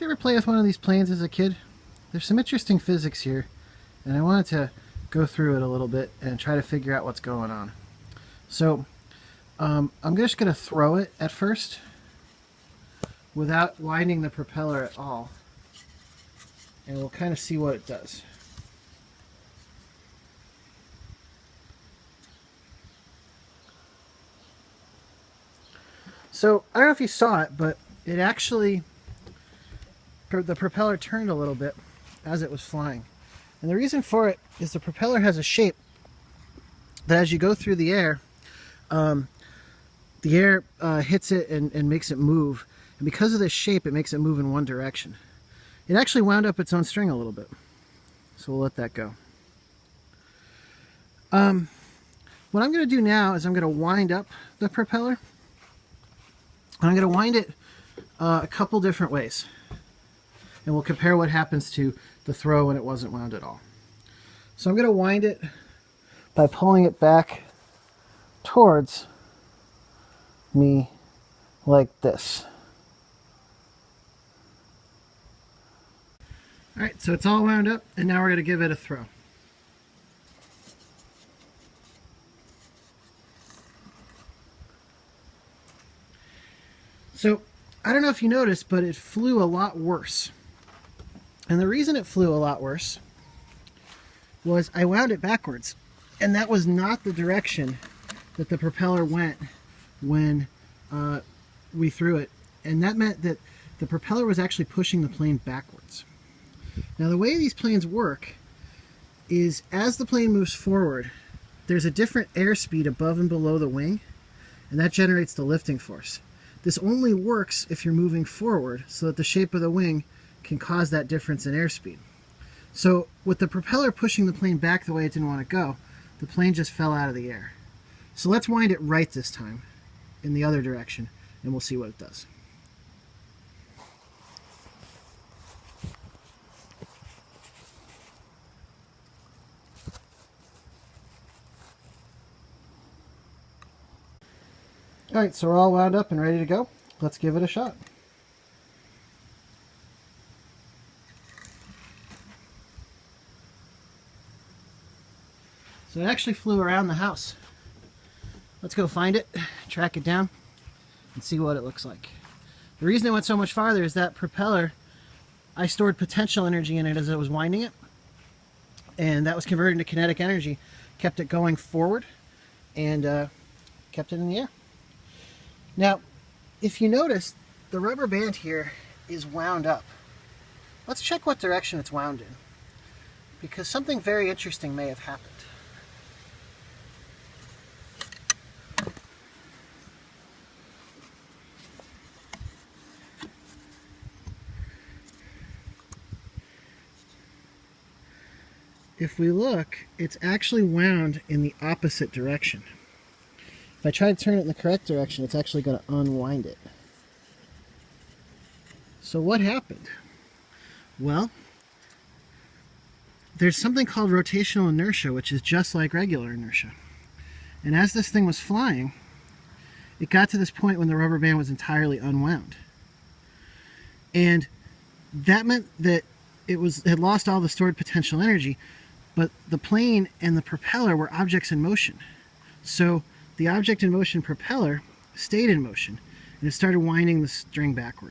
you ever play with one of these planes as a kid? There's some interesting physics here, and I wanted to go through it a little bit and try to figure out what's going on. So I'm just going to throw it at first without winding the propeller at all, and we'll kind of see what it does. So I don't know if you saw it, but it actually, the propeller turned a little bit as it was flying. And the reason for it is the propeller has a shape that as you go through the air hits it and makes it move. And because of this shape, it makes it move in one direction. It actually wound up its own string a little bit. So we'll let that go. What I'm going to do now is I'm going to wind up the propeller. And I'm going to wind it a couple different ways. And we'll compare what happens to the throw when it wasn't wound at all. So I'm going to wind it by pulling it back towards me like this. Alright, so it's all wound up, and now we're going to give it a throw. So, I don't know if you noticed, but it flew a lot worse. And the reason it flew a lot worse was I wound it backwards. And that was not the direction that the propeller went when we threw it. And that meant that the propeller was actually pushing the plane backwards. Now the way these planes work is as the plane moves forward, there's a different airspeed above and below the wing, and that generates the lifting force. This only works if you're moving forward so that the shape of the wing can cause that difference in airspeed. So with the propeller pushing the plane back the way it didn't want to go, the plane just fell out of the air. So let's wind it right this time in the other direction, and we'll see what it does. Alright, so we're all wound up and ready to go. Let's give it a shot. So it actually flew around the house. Let's go find it, track it down, and see what it looks like. The reason it went so much farther is that propeller, I stored potential energy in it as I was winding it, and that was converted into kinetic energy, kept it going forward, and kept it in the air. Now, if you notice, the rubber band here is wound up. Let's check what direction it's wound in, because something very interesting may have happened. If we look, it's actually wound in the opposite direction. If I try to turn it in the correct direction, it's actually going to unwind it. So what happened? Well, there's something called rotational inertia, which is just like regular inertia. And as this thing was flying, it got to this point when the rubber band was entirely unwound. And that meant that it had lost all the stored potential energy, but the plane and the propeller were objects in motion. So the object in motion propeller stayed in motion, and it started winding the string backwards.